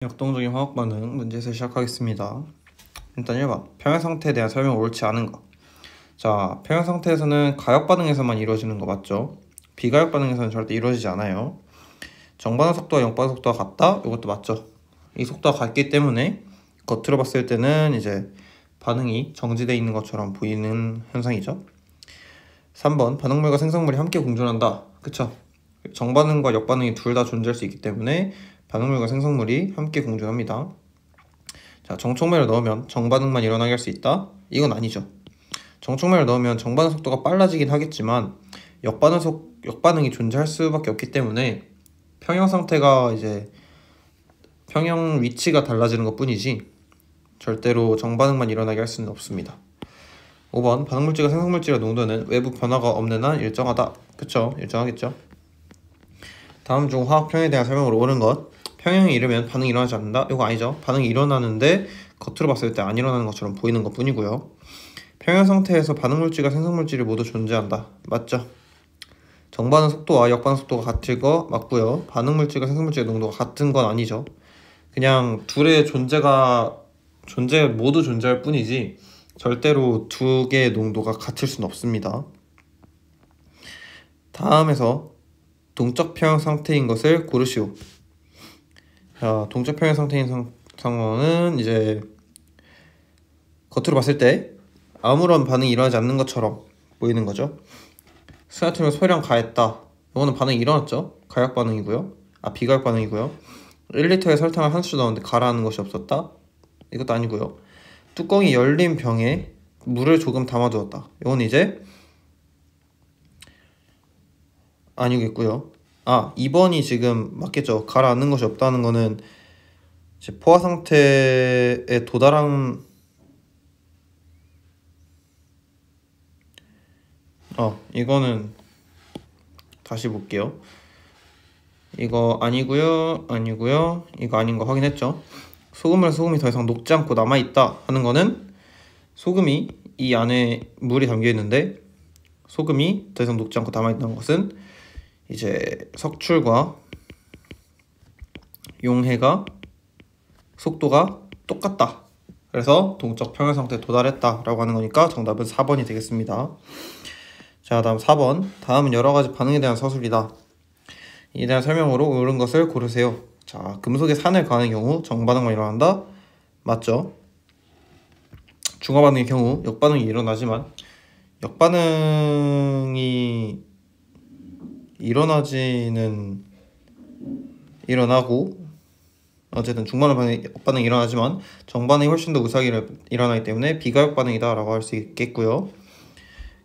역동적인 화학 반응 문제에서 시작하겠습니다. 일단 1번 평형 상태에 대한 설명 옳지 않은 거. 자, 평형 상태에서는 가역 반응에서만 이루어지는 거 맞죠? 비가역 반응에서는 절대 이루어지지 않아요. 정반응 속도와 역반응 속도가 같다? 이것도 맞죠? 이 속도가 같기 때문에 겉으로 봤을 때는 이제 반응이 정지되어 있는 것처럼 보이는 현상이죠. 3번 반응물과 생성물이 함께 공존한다. 그쵸? 정반응과 역반응이 둘 다 존재할 수 있기 때문에 반응물과 생성물이 함께 공존합니다. 자, 정촉매를 넣으면 정반응만 일어나게 할 수 있다? 이건 아니죠. 정촉매를 넣으면 정반응 속도가 빨라지긴 하겠지만 역반응이 존재할 수밖에 없기 때문에 평형 상태가 이제 평형 위치가 달라지는 것 뿐이지 절대로 정반응만 일어나게 할 수는 없습니다. 5번 반응물질과 생성물질의 농도는 외부 변화가 없는 한 일정하다. 그쵸? 일정하겠죠. 다음 중 화학평에 대한 설명으로 옳은 것. 평형이 이르면 반응이 일어나지 않는다? 이거 아니죠. 반응이 일어나는데 겉으로 봤을 때 안 일어나는 것처럼 보이는 것 뿐이고요. 평형 상태에서 반응물질과 생성물질이 모두 존재한다. 맞죠? 정반응 속도와 역반응 속도가 같을 거 맞고요. 반응물질과 생성물질의 농도가 같은 건 아니죠. 그냥 둘의 모두 존재할 뿐이지 절대로 두 개의 농도가 같을 수는 없습니다. 다음에서 동적 평형 상태인 것을 고르시오. 자, 동적 평형 상태인 상황은 이제 겉으로 봤을 때 아무런 반응이 일어나지 않는 것처럼 보이는 거죠. 스나트륨을 소량 가했다. 이거는 반응이 일어났죠. 가역 반응이고요. 비가역 반응이고요. 1리터의 설탕을 한 수 넣었는데 가라앉는 것이 없었다. 이것도 아니고요. 뚜껑이 열린 병에 물을 조금 담아두었다. 이건 이제 아니겠고요. 2번이 지금 맞겠죠. 가라앉는 것이 없다는 거는 이제 포화 상태에 도달한 이거는 다시 볼게요. 이거 아니고요. 이거 아닌 거 확인했죠. 소금이 더 이상 녹지 않고 남아있다 하는 거는 소금이 이 안에 물이 담겨 있는데 소금이 더 이상 녹지 않고 남아있다는 것은 이제 석출과 용해가 속도가 똑같다. 그래서 동적 평형 상태에 도달했다 라고 하는 거니까 정답은 4번이 되겠습니다. 자, 다음 4번. 다음은 여러가지 반응에 대한 서술이다. 이에 대한 설명으로 옳은 것을 고르세요. 자, 금속에 산을 가하는 경우 정반응만 일어난다? 맞죠? 중화반응의 경우 역반응이 일어나지만 역반응이 일어나고 어쨌든 역반응이 일어나지만 정반응이 훨씬 더 우수하게 일어나기 때문에 비가역 반응이다 라고 할 수 있겠고요.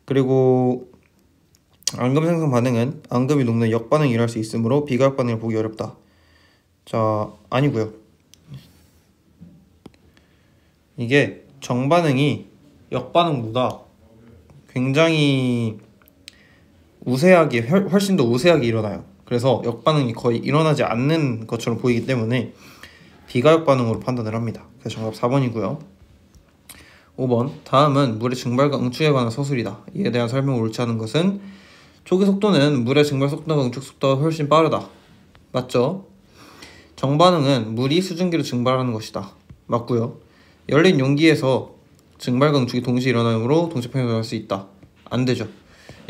그리고 앙금 생성 반응은 앙금이 녹는 역반응이 일어날 수 있으므로 비가역 반응을 보기 어렵다. 자, 아니고요. 이게 정반응이 역반응보다 굉장히 훨씬 더 우세하게 일어나요. 그래서 역반응이 거의 일어나지 않는 것처럼 보이기 때문에 비가역 반응으로 판단을 합니다. 그래서 정답 4번이고요. 5번. 다음은 물의 증발과 응축에 관한 서술이다. 이에 대한 설명을 옳지 않은 것은 초기 속도는 물의 증발 속도와 응축 속도가 훨씬 빠르다. 맞죠? 정반응은 물이 수증기로 증발하는 것이다. 맞고요. 열린 용기에서 증발과 응축이 동시에 일어나므로 동시평형이 일어날 수 있다. 안 되죠.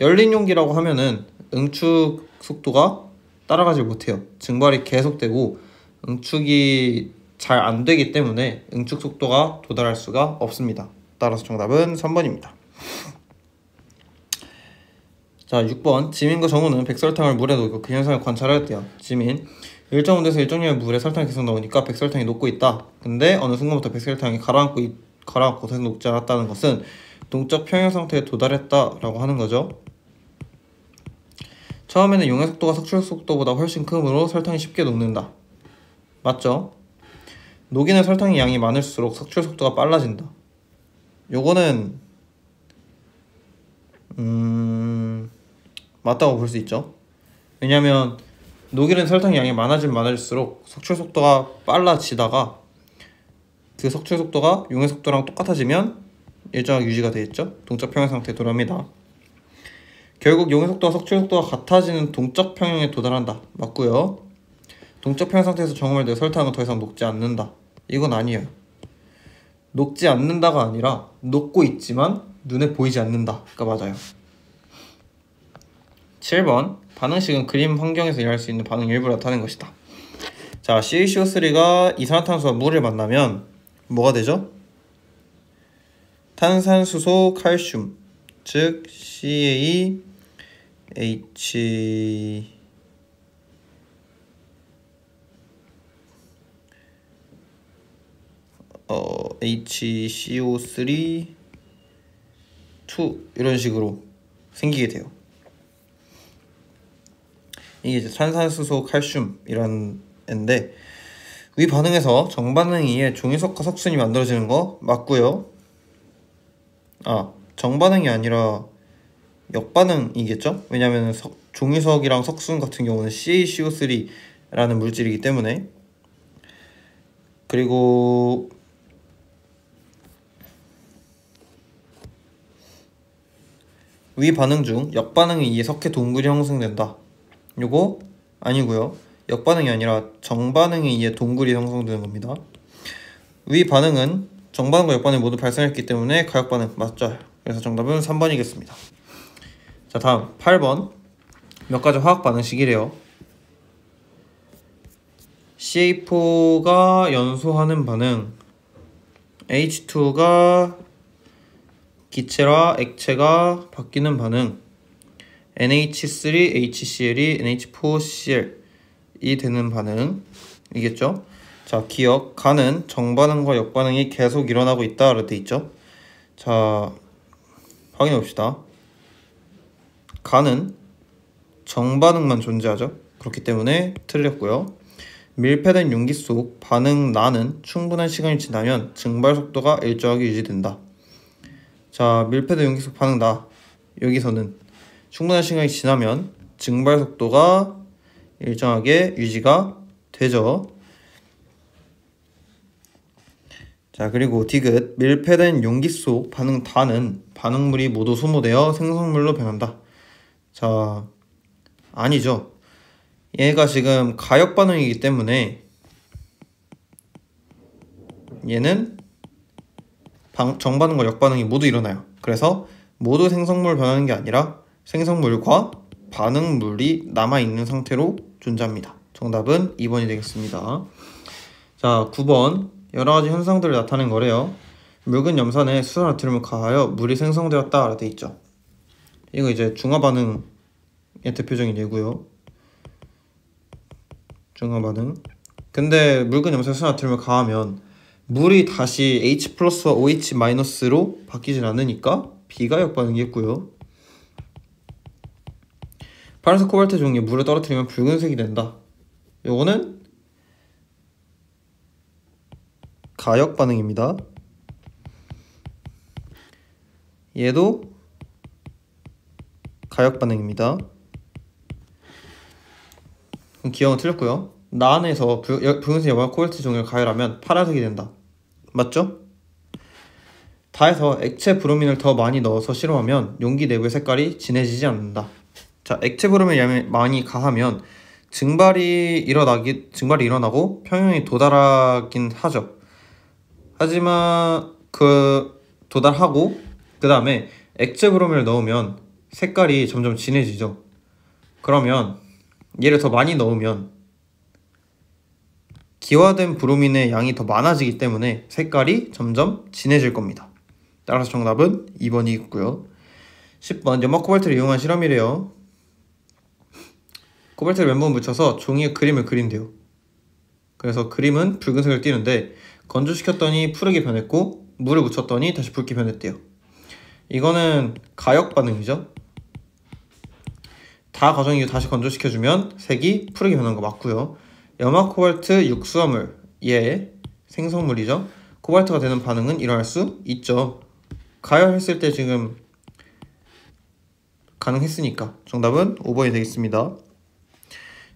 열린 용기라고 하면은 응축 속도가 따라가지 못해요. 증발이 계속되고 응축이 잘 안 되기 때문에 응축 속도가 도달할 수가 없습니다. 따라서 정답은 3번입니다. 자, 6번. 지민과 정우는 백설탕을 물에 녹이고 그 현상을 관찰하였대요. 지민. 일정 온도에서 일정량의 물에 설탕이 계속 나오니까 백설탕이 녹고 있다. 근데 어느 순간부터 백설탕이 가라앉고 계속 녹지 않았다는 것은 동적 평형 상태에 도달했다 라고 하는 거죠. 처음에는 용해 속도가 석출 속도보다 훨씬 크므로 설탕이 쉽게 녹는다. 맞죠? 녹이는 설탕의 양이 많을수록 석출 속도가 빨라진다. 요거는 맞다고 볼 수 있죠. 왜냐면 녹이는 설탕의 양이 많아지면 많아질수록 석출 속도가 빨라지다가 그 석출 속도가 용해 속도랑 똑같아지면 일정하게 유지가 되겠죠. 동적 평형 상태에 도달합니다. 결국 용해 속도와 석출 속도가 같아지는 동적 평형에 도달한다. 맞고요. 동적 평형 상태에서 정음을 내 설탕은 더 이상 녹지 않는다. 이건 아니에요. 녹지 않는다가 아니라 녹고 있지만 눈에 보이지 않는다가 맞아요. 7번 반응식은 그림 환경에서 일어날 수 있는 반응 일부를 나타내는 것이다. 자, CaCO3가 이산화탄소와 물을 만나면 뭐가 되죠? 탄산수소 칼슘, 즉 HCO3 2 이런 식으로 생기게 돼요. 이게 이제 탄산수소 칼슘이라는 애인데, 위 반응에서 정반응에 의해 종이석과 석순이 만들어지는 거 맞고요. 정반응이 아니라 역반응이겠죠? 왜냐면 종이석이랑 석순 같은 경우는 CaCO3라는 물질이기 때문에. 그리고 위 반응 중 역반응에 의해 석회 동굴이 형성된다. 요거 아니고요. 역반응이 아니라 정반응에 의해 동굴이 형성되는 겁니다. 위 반응은 정반응과 역반응이 모두 발생했기 때문에 가역반응 맞죠? 그래서 정답은 3번이겠습니다. 자, 다음 8번 몇 가지 화학 반응식이래요. CH4가 연소하는 반응, H2가 기체와 액체가 바뀌는 반응, NH3HCl이 NH4Cl이 되는 반응이겠죠? 자, 기억, 가는 정반응과 역반응이 계속 일어나고 있다라고 돼 있죠? 자, 확인해 봅시다. 가는 정반응만 존재하죠? 그렇기 때문에 틀렸고요. 밀폐된 용기 속 반응 나는 충분한 시간이 지나면 증발 속도가 일정하게 유지된다. 자, 밀폐된 용기 속 반응 나, 여기서는 충분한 시간이 지나면 증발 속도가 일정하게 유지가 되죠. 자, 그리고 디귿, 밀폐된 용기 속 반응 다는 반응물이 모두 소모되어 생성물로 변한다. 자, 아니죠. 얘가 지금 가역 반응이기 때문에 얘는 정반응과 역반응이 모두 일어나요. 그래서 모두 생성물 변하는 게 아니라 생성물과 반응물이 남아있는 상태로 존재합니다. 정답은 2번이 되겠습니다. 자, 9번 여러가지 현상들을 나타낸 거래요. 묽은 염산에 수소나트륨을 가하여 물이 생성되었다 라고 돼 있죠. 이거 이제 중화반응의 대표적인 예고요. 중화반응. 근데 묽은 염산에 수소나트륨을 가하면 물이 다시 H 플러스와 OH 마이너스로 바뀌진 않으니까 비가역 반응이겠고요. 파란색 코발트 종이에 물을 떨어뜨리면 붉은색이 된다. 요거는 가역 반응입니다. 얘도 가역 반응입니다. 그럼 기억은 틀렸고요. 난에서 붉은색 염화 코발트 종이를 가열하면 파란색이 된다. 맞죠? 다해서 액체 브로민을 더 많이 넣어서 실험하면 용기 내부의 색깔이 진해지지 않는다. 자, 액체 브로민을 많이 가하면 증발이 일어나고 평형이 도달하긴 하죠. 하지만 도달하고 그 다음에 액체 브로민을 넣으면 색깔이 점점 진해지죠. 그러면 얘를 더 많이 넣으면 기화된 브로민의 양이 더 많아지기 때문에 색깔이 점점 진해질 겁니다. 따라서 정답은 2번이겠고요. 10번 연막 코발트를 이용한 실험이래요. 코발트를 몇 번 묻혀서 종이에 그림을 그린대요. 그래서 그림은 붉은색을 띠는데 건조시켰더니 푸르게 변했고 물을 묻혔더니 다시 붉게 변했대요. 이거는 가역 반응이죠. 다 과정 이후 다시 건조시켜주면 색이 푸르게 변한 거 맞고요. 염화 코발트 육수화물, 얘 생성물이죠. 코발트가 되는 반응은 일어날 수 있죠. 가열했을 때 지금 가능했으니까 정답은 5번이 되겠습니다.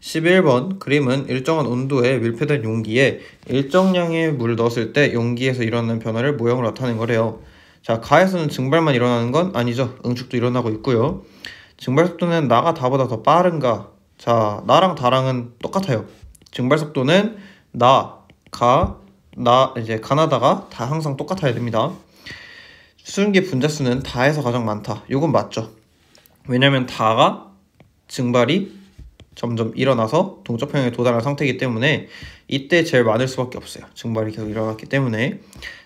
11번 그림은 일정한 온도에 밀폐된 용기에 일정량의 물을 넣었을 때 용기에서 일어나는 변화를 모형으로 나타낸 거래요. 자, 가에서는 증발만 일어나는 건 아니죠. 응축도 일어나고 있고요. 증발 속도는 나가 다보다 더 빠른가? 자, 나랑 다랑은 똑같아요. 증발 속도는 이제 가나다가 다 항상 똑같아야 됩니다. 수증기 분자수는 다에서 가장 많다. 이건 맞죠. 왜냐면 다가 증발이 점점 일어나서 동적 평형에 도달한 상태이기 때문에 이때 제일 많을 수밖에 없어요. 증발이 계속 일어났기 때문에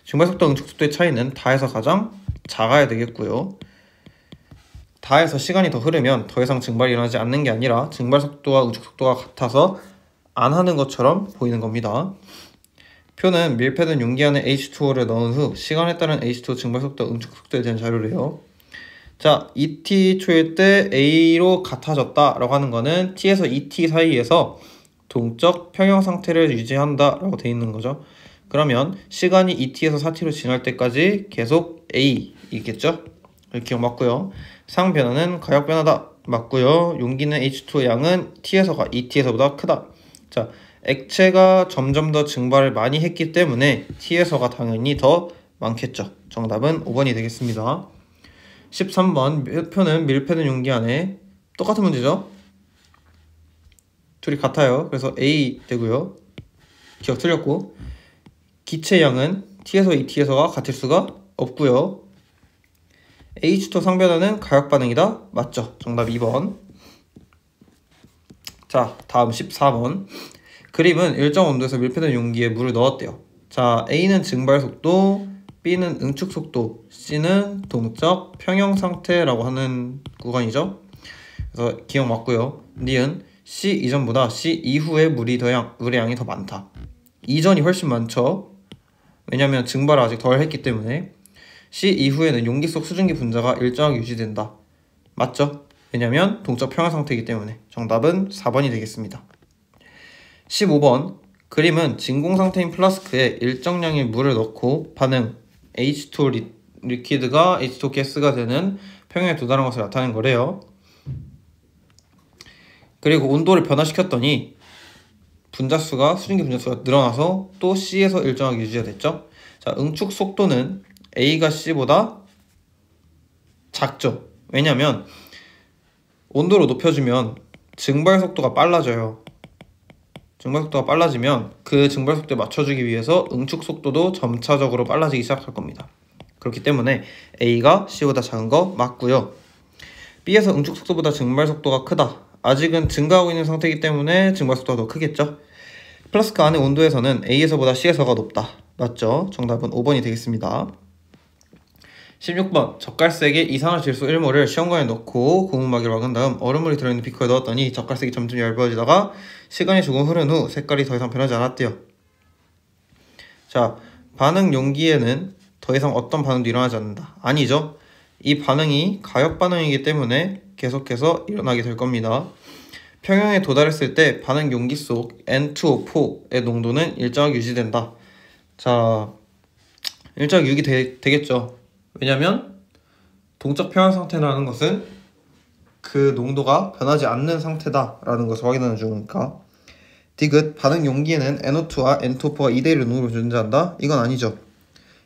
증발 속도와 응축 속도의 차이는 다에서 가장 작아야 되겠고요. 다에서 시간이 더 흐르면 더 이상 증발이 일어나지 않는 게 아니라 증발 속도와 응축 속도가 같아서 안 하는 것처럼 보이는 겁니다. 표는 밀폐된 용기 안에 H2O를 넣은 후 시간에 따른 H2O 증발 속도, 응축 속도에 대한 자료래요. 자, 2t 초일 때 A로 같아졌다 라고 하는 거는 T에서 2t 사이에서 동적 평형 상태를 유지한다 라고 돼 있는 거죠. 그러면 시간이 2t에서 4t로 지날 때까지 계속 A 있겠죠? 기억 맞고요. 상변화는 가역 변화다 맞고요. 용기는 H2O 양은 T에서가 2t에서보다 크다. 자, 액체가 점점 더 증발을 많이 했기 때문에 T에서가 당연히 더 많겠죠. 정답은 5번이 되겠습니다. 13번 표는 밀폐된 용기 안에 똑같은 문제죠. 둘이 같아요. 그래서 A 되고요. 기억 틀렸고 기체 양은 T에서 2T에서가 같을 수가 없고요. H2 상변화는 가역 반응이다. 맞죠? 정답 2번. 자, 다음 14번. 그림은 일정 온도에서 밀폐된 용기에 물을 넣었대요. 자, A는 증발 속도, B는 응축 속도, C는 동적 평형 상태라고 하는 구간이죠. 그래서 기억 맞고요. 니은 C 이전보다 C 이후에 물의 양이 더 많다. 이전이 훨씬 많죠. 왜냐면 증발을 아직 덜 했기 때문에. C 이후에는 용기 속 수증기 분자가 일정하게 유지된다. 맞죠? 왜냐면 동적 평형 상태이기 때문에. 정답은 4번이 되겠습니다. 15번 그림은 진공 상태인 플라스크에 일정량의 물을 넣고 반응 H2 리퀴드가 H2 가스가 되는 평형에 도달한 것을 나타낸 거래요. 그리고 온도를 변화시켰더니 수증기 분자수가 늘어나서 또 C에서 일정하게 유지가 됐죠. 자, 응축 속도는 A가 C보다 작죠. 왜냐면 온도를 높여주면 증발 속도가 빨라져요. 증발 속도가 빨라지면 그 증발 속도에 맞춰주기 위해서 응축 속도도 점차적으로 빨라지기 시작할 겁니다. 그렇기 때문에 A가 C보다 작은 거 맞고요. B에서 응축 속도보다 증발 속도가 크다. 아직은 증가하고 있는 상태이기 때문에 증발 속도가 더 크겠죠. 플라스크 안의 온도에서는 A에서보다 C에서가 높다. 맞죠? 정답은 5번이 되겠습니다. 16번 젓갈색에 이산화질소 1몰을 시험관에 넣고 고무막이를 막은 다음 얼음물이 들어있는 비커에 넣었더니 젓갈색이 점점 얇아지다가 시간이 조금 흐른 후 색깔이 더 이상 변하지 않았대요. 자, 반응 용기에는 더 이상 어떤 반응도 일어나지 않는다. 아니죠. 이 반응이 가역 반응이기 때문에 계속해서 일어나게 될 겁니다. 평형에 도달했을 때 반응 용기 속 N2O4의 농도는 일정하게 유지된다. 자, 일정하게 되겠죠. 왜냐면 동적 평형 상태라는 것은 그 농도가 변하지 않는 상태다라는 것을 확인하는 중이니까. 디귿 반응 용기에는 NO2와 N2O4가 2대1로 농도를 존재한다? 이건 아니죠.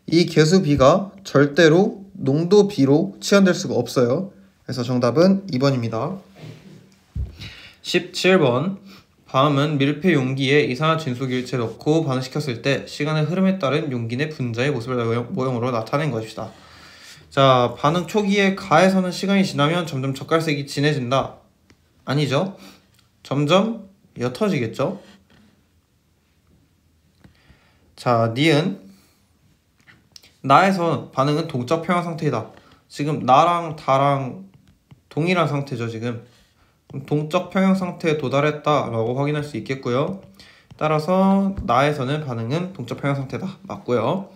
이 개수 B가 절대로 농도 B로 치환될 수가 없어요. 그래서 정답은 2번입니다. 17번 다음은 밀폐 용기에 이산화진소기일체 넣고 반응시켰을 때 시간의 흐름에 따른 용기 내 분자의 모습을 모형으로 나타낸 것이다. 자, 반응 초기에 가에서는 시간이 지나면 점점 젓갈색이 진해진다. 아니죠. 점점 옅어지겠죠. 자, 니은 나에서 반응은 동적 평형 상태이다. 지금 나랑 다랑 동일한 상태죠. 지금 동적 평형 상태에 도달했다라고 확인할 수 있겠고요. 따라서 나에서는 반응은 동적 평형 상태다. 맞고요.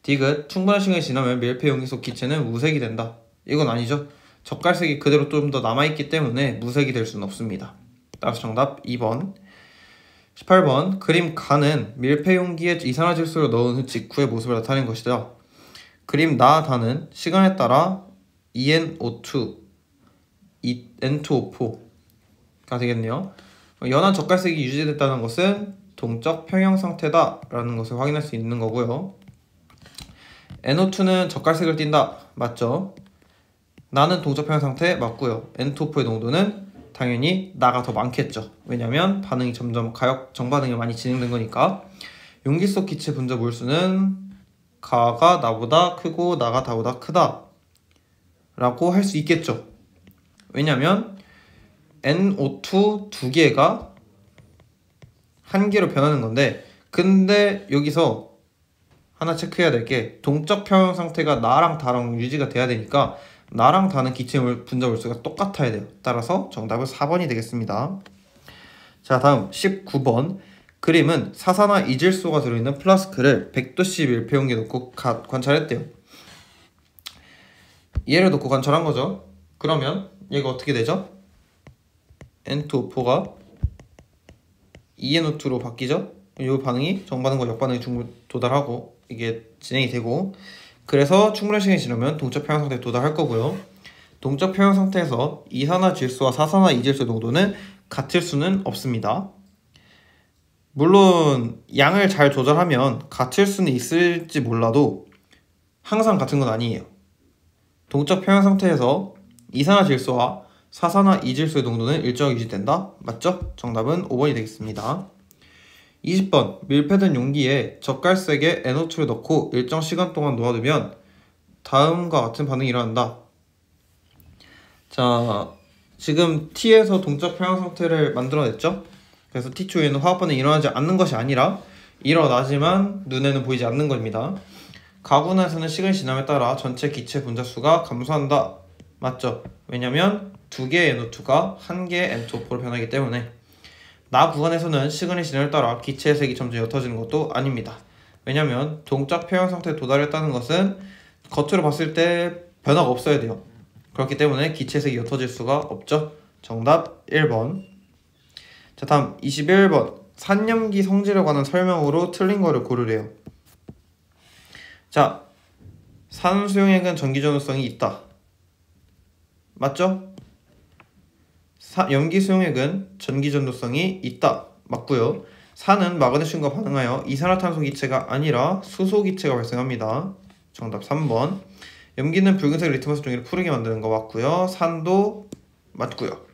디귿 충분한 시간이 지나면 밀폐 용기 속 기체는 무색이 된다. 이건 아니죠. 젓갈색이 그대로 좀 더 남아있기 때문에 무색이 될 수는 없습니다. 따라서 정답 2번. 18번 그림 가는 밀폐 용기에 이산화질소를 넣은 후 직후의 모습을 나타낸 것이다. 그림 다는 시간에 따라 EnO2, N2O4가 되겠네요. 연한 젓갈색이 유지됐다는 것은 동적 평형 상태다 라는 것을 확인할 수 있는 거고요. NO2는 젓갈색을 띈다. 맞죠? 나는 동적 평형 상태 맞고요. N2O4의 농도는 당연히 나가 더 많겠죠. 왜냐면 반응이 점점 가역 정반응이 많이 진행된 거니까. 용기 속 기체 분자 몰수는 가가 나보다 크고 나가 나보다 크다 라고 할 수 있겠죠. 왜냐면 NO2 두 개가 한 개로 변하는 건데, 근데 여기서 하나 체크해야 될 게 동적 평형 상태가 나랑 다랑 유지가 돼야 되니까 나랑 다는 기체 분자 몰수가 똑같아야 돼요. 따라서 정답은 4번이 되겠습니다. 자, 다음 19번. 그림은 사산화 이질소가 들어있는 플라스크를 100도씨 밀폐용기에 넣고 관찰했대요. 얘를 넣고 관찰한 거죠. 그러면 얘가 어떻게 되죠? N2O4가 ENO2로 바뀌죠. 이 반응이 정반응과 역반응에 도달하고 이게 진행이 되고, 그래서 충분한 시간이 지나면 동적 평형 상태에 도달할 거고요. 동적 평형 상태에서 이산화 질소와 사산화 이질소 농도는 같을 수는 없습니다. 물론 양을 잘 조절하면 같을 수는 있을지 몰라도 항상 같은 건 아니에요. 동적 평형 상태에서 이산화 질소와 사산화 이질소의 농도는 일정하게 유지된다. 맞죠? 정답은 5번이 되겠습니다. 20번. 밀폐된 용기에 젓갈색의 NO2를 넣고 일정 시간 동안 놓아두면 다음과 같은 반응이 일어난다. 자, 지금 T에서 동적 평형 상태를 만들어냈죠? 그래서 T 초에는 화학 반응이 일어나지 않는 것이 아니라 일어나지만 눈에는 보이지 않는 겁니다. 가군에서는 시간이 지남에 따라 전체 기체 분자 수가 감소한다. 맞죠? 왜냐면 두 개의 NO2가 한 개의 N2O4로 변하기 때문에. 나 구간에서는 시간이 지남에 따라 기체의 색이 점점 옅어지는 것도 아닙니다. 왜냐면 동적 평형 상태에 도달했다는 것은 겉으로 봤을 때 변화가 없어야 돼요. 그렇기 때문에 기체의 색이 옅어질 수가 없죠. 정답 1번. 자, 다음 21번. 산염기 성질에 관한 설명으로 틀린 거를 고르래요. 자, 산수용액은 전기전도성이 있다. 맞죠? 염기 수용액은 전기전도성이 있다. 맞고요. 산은 마그네슘과 반응하여 이산화탄소 기체가 아니라 수소 기체가 발생합니다. 정답 3번. 염기는 붉은색 리트머스 종이를 푸르게 만드는 거 맞고요. 산도 맞고요.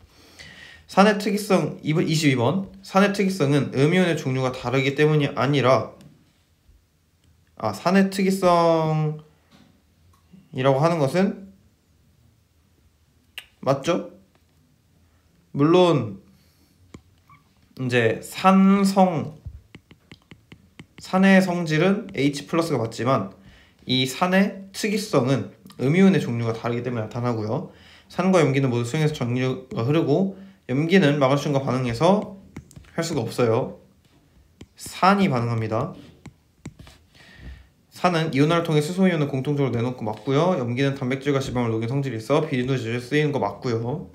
산의 특이성 22번. 산의 특이성은 음이온의 종류가 다르기 때문이 아니라 산의 특이성이라고 하는 것은 맞죠? 물론 이제 산의 성질은 H+가 맞지만 이 산의 특이성은 음이온의 종류가 다르기 때문에 나타나고요. 산과 염기는 모두 수용해서 전기가 흐르고 염기는 마그네슘과 반응해서 할 수가 없어요. 산이 반응합니다. 산은 이온화를 통해 수소이온을 공통적으로 내놓고 맞고요. 염기는 단백질과 지방을 녹인 성질이 있어 비린도 제조에 쓰이는 거 맞고요.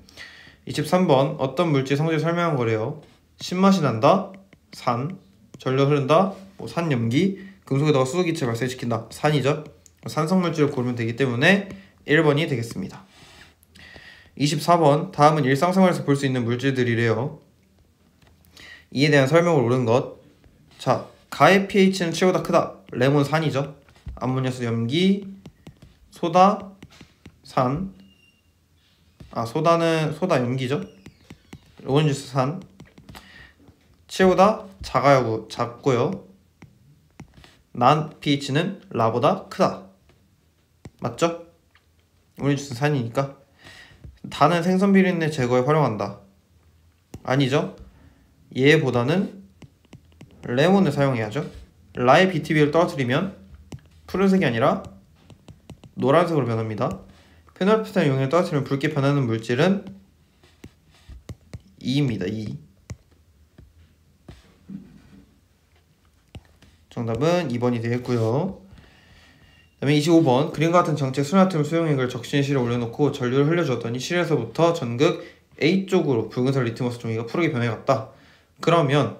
23번. 어떤 물질 성질 설명한 거래요. 신맛이 난다. 산. 전류 흐른다. 산염기. 금속에다가 수소기체 발생시킨다. 산이죠. 산성 물질을 고르면 되기 때문에 1번이 되겠습니다. 24번. 다음은 일상생활에서 볼 수 있는 물질들이래요. 이에 대한 설명을 옳은 것. 자, 가의 pH는 최고보다 크다. 레몬 산이죠. 암모니아수 염기. 소다 산. 소다 염기죠. 오렌지 주스 산. 최고보다 작고요. 난 pH는 라보다 크다. 맞죠? 오렌지 주스 산이니까. 단은 생선 비린내 제거에 활용한다. 아니죠. 얘보다는 레몬을 사용해야죠. 라의 BTB를 떨어뜨리면 푸른색이 아니라 노란색으로 변합니다. 페놀프탄 용액을 떨어뜨리면 붉게 변하는 물질은 E입니다. E. 정답은 2번이 되겠고요. 그 다음에 25번. 그림과 같은 정체 순화팀 수용액을 적신 실에 올려놓고 전류를 흘려주었더니 실에서부터 전극 A쪽으로 붉은색 리트머스 종이가 푸르게 변해갔다. 그러면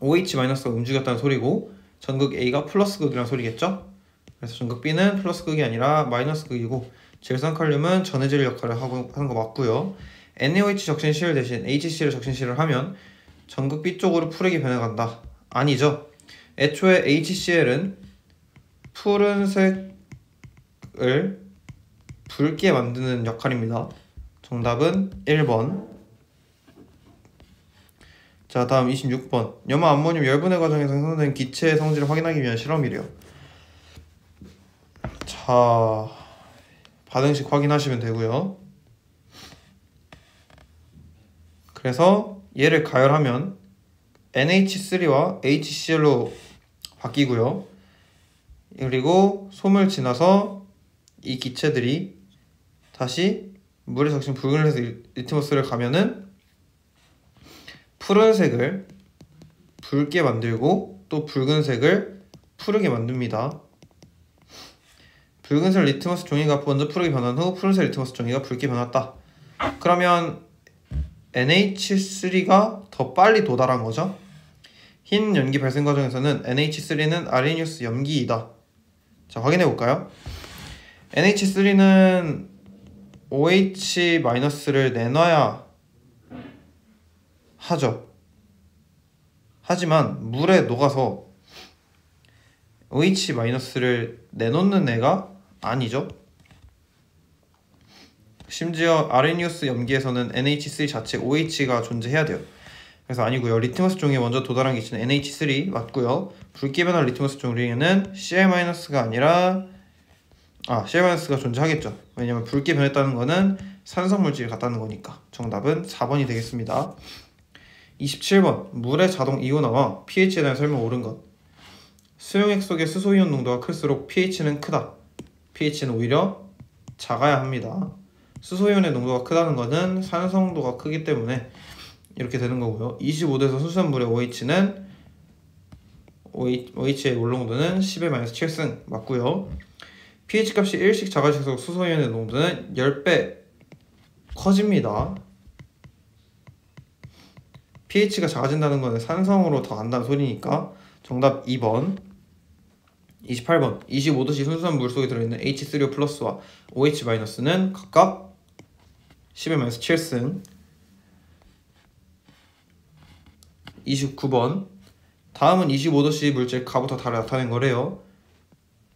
OH-가 움직였다는 소리고 전극 A가 플러스 극이라는 소리겠죠? 그래서 전극 B는 플러스 극이 아니라 마이너스 극이고 질산칼륨은 전해질 역할을 하는 거 맞고요. NaOH 적신실 대신 HCl 적신실을 하면 전극 B 쪽으로 푸르게 변해간다. 아니죠. 애초에 HCl은 푸른색을 붉게 만드는 역할입니다. 정답은 1번. 자, 다음 26번. 염화 암모늄 열분해 과정에서 생성된 기체의 성질을 확인하기 위한 실험이래요. 자, 반응식 확인하시면 되고요. 그래서 얘를 가열하면 NH3와 HCl로 바뀌고요. 그리고 솜을 지나서 이 기체들이 다시 물에 적신 붉은색 리트머스를 가면은 푸른색을 붉게 만들고 또 붉은색을 푸르게 만듭니다. 붉은색 리트머스 종이가 먼저 푸르게 변한 후 푸른색 리트머스 종이가 붉게 변했다. 그러면 NH3가 더 빨리 도달한 거죠. 흰 연기 발생 과정에서는 NH3는 아레니우스 염기이다. 자, 확인해 볼까요? NH3는 OH-를 내놔야 하죠. 하지만 물에 녹아서 OH-를 내놓는 애가 아니죠. 심지어 아레니우스 염기에서는 NH3 자체 OH가 존재해야 돼요. 그래서 아니고요. 리트머스 종이에 먼저 도달한 기체는 NH3 맞고요. 붉게 변한 리트머스 종이에는 Cl-가 아니라 Cl-가 존재하겠죠. 왜냐면 붉게 변했다는 거는 산성 물질이 같다는 거니까. 정답은 4번이 되겠습니다. 27번. 물의 자동 이온화와 pH에 대한 설명 옳은 것. 수용액 속의 수소이온 농도가 클수록 pH는 크다. pH는 오히려 작아야 합니다. 수소이온의 농도가 크다는 것은 산성도가 크기 때문에 이렇게 되는 거고요. 25도에서 순수한 물의 OH의 몰농도는 10의-7승 맞고요. pH 값이 1씩 작아질수록 수소이온의 농도는 10배 커집니다. pH가 작아진다는 것은 산성으로 더 간다는 소리니까 정답 2번. 28번. 25도씨 순수한 물 속에 들어있는 H3O 플러스와 OH-는 각각 10의-7승. 29번. 다음은 25도씨 물질 가부터 달을 나타낸 거래요.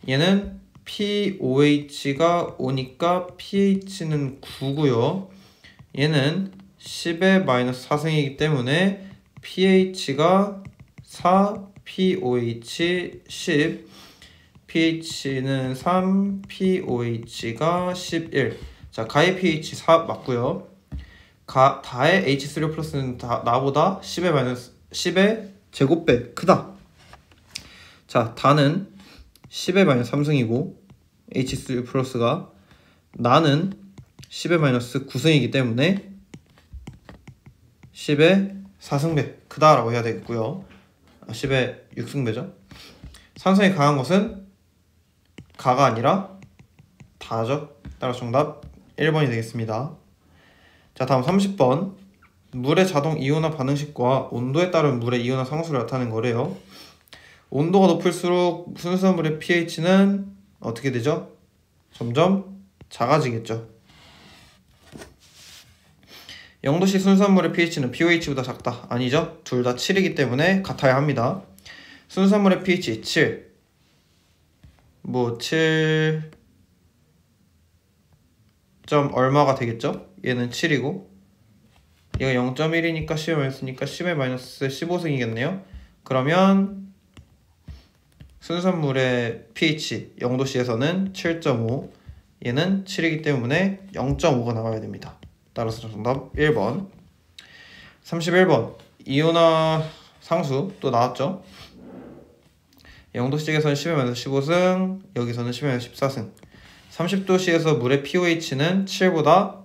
얘는 POH가 5니까 pH는 9고요. 얘는 10의-4승이기 때문에 pH가 4, pOH 10, pH는 3, pOH가 11. 자, 가의 pH 4 맞고요. 다의 H3O 플러스는 나보다 10의 제곱배 크다. 자, 다는 10의-3승이고 H3O 플러스가 나는 10의-9승이기 때문에 10의-4승배 크다라고 해야 되겠고요. 10의-6승배죠. 산성이 강한 것은 가가 아니라 다죠. 따라서 정답 1번이 되겠습니다. 자, 다음 30번. 물의 자동 이온화 반응식과 온도에 따른 물의 이온화 상수를 나타낸 거래요. 온도가 높을수록 순수한 물의 pH는 어떻게 되죠? 점점 작아지겠죠. 0도씨 순수한 물의 pH는 pOH보다 작다. 아니죠. 둘 다 7이기 때문에 같아야 합니다. 순수한 물의 pH 7. 7 점 얼마가 되겠죠? 얘는 7이고 얘가 0.1이니까 10의-니까 10의-15승이겠네요. 그러면 순수한 물의 pH 0도씨에서는 7.5, 얘는 7이기 때문에 0.5가 나와야 됩니다. 따라서 정답 1번. 31번. 이온화 상수 또 나왔죠. 0도씨에서는 10의-15승, 여기서는 10의-14승. 30도씨에서 물의 pOH는 7보다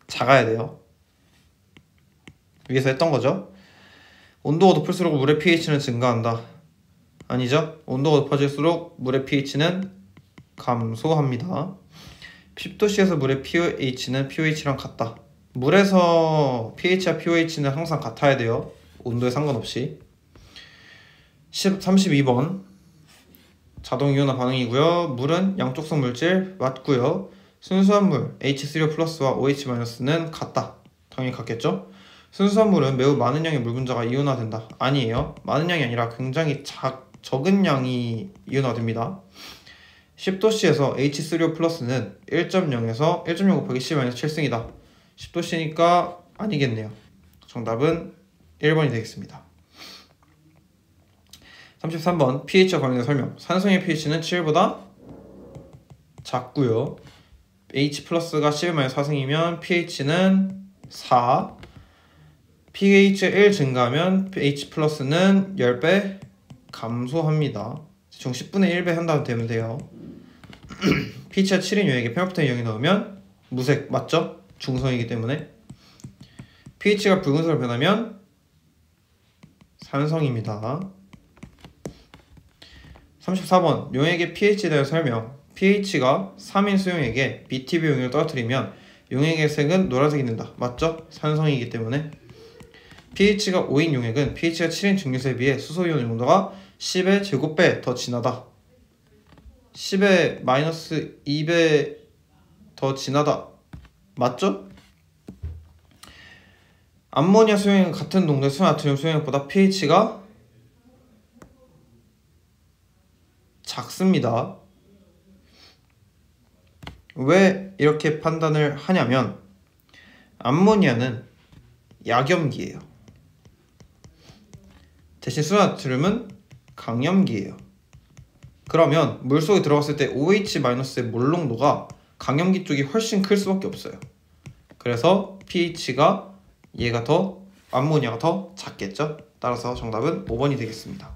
작아야 돼요. 위에서 했던 거죠. 온도가 높을수록 물의 pH는 증가한다. 아니죠. 온도가 높아질수록 물의 pH는 감소합니다. 10도씨에서 물의 pH는 pOH랑 같다. 물에서 pH와 pOH는 항상 같아야 돼요. 온도에 상관없이. 32번. 자동 이온화 반응이고요. 물은 양쪽성 물질 맞고요. 순수한 물 H3O 플러스와 OH-는 같다. 당연히 같겠죠. 순수한 물은 매우 많은 양의 물 분자가 이온화된다. 아니에요. 많은 양이 아니라 굉장히 적은 양이 이온화됩니다. 10도씨에서 H3O 플러스는 1.0에서 1.0 곱하기 10-7승이다. 10도씨니까 아니겠네요. 정답은 1번이 되겠습니다. 33번 pH와 관련된 설명. 산성의 pH는 7보다 작고요. H 플러스가 11-4승이면 pH는 4. pH가 1 증가하면 H 플러스는 10배 감소합니다. 총 10분의 1배 한다면 되면 돼요. pH가 7인 용액에 페노프텐 0이 넣으면 무색 맞죠? 중성이기 때문에. pH가 붉은색으로 변하면 산성입니다. 34번 용액의 pH에 대한 설명. pH가 3인 수용액에 BTB 용액을 떨어뜨리면 용액의 색은 노란색이 된다. 맞죠? 산성이기 때문에. pH가 5인 용액은 pH가 7인 증류수에 비해 수소이온 농도가 10의 제곱배 더 진하다. 10의 마이너스 2배 더 진하다. 맞죠? 암모니아 수용액은 같은 농도의 수나트륨 수용액보다 pH가 작습니다. 왜 이렇게 판단을 하냐면 암모니아는 약염기예요. 대신 수나트륨은 강염기예요. 그러면 물속에 들어갔을 때 OH-의 몰 농도가 강염기 쪽이 훨씬 클 수밖에 없어요. 그래서 pH가 얘가 더 암모니아가 더 작겠죠? 따라서 정답은 5번이 되겠습니다.